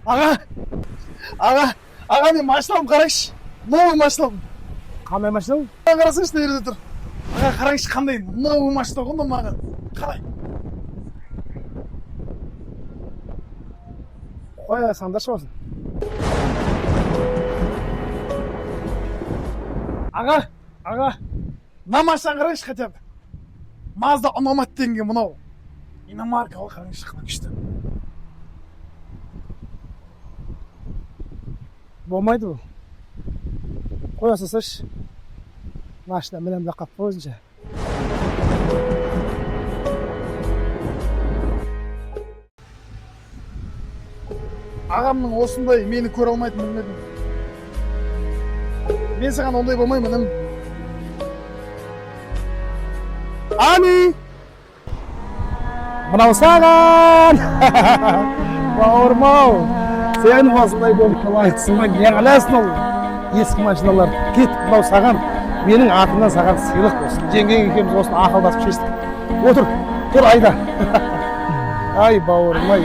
Аға, аға мен машинамды қарайыншы. Новый машинам. Қандай машина? Қарасаңшы мына жерде тұр. Аға қараңызшы қандай новый машина ғой маған. Қарай. Қой, сандаршы болсын. Аға, мына машина қарайыншы хотя бы. Mazda ұнамады дегенге мынау. Иномарка ғой қараңызшы қандай күшті. Болмайды бұл. Қоя салсайшы. Машина мінем де қап өзінше. Ағамның осындай мені көре алмайтын білмедім. Мен саған ондай болмаймын, інім. Ани! Мынау саған! Бауырмау! Сен осындай болып қалайсың ба? Не қаласың ол? Ескі машиналар кет, мынау саған. Менің атымнан саған сыйлық болсын. Жеңгең екеуміз осыны ақылдасып шештік. Отыр, тұр айда. Ай, бауырмай.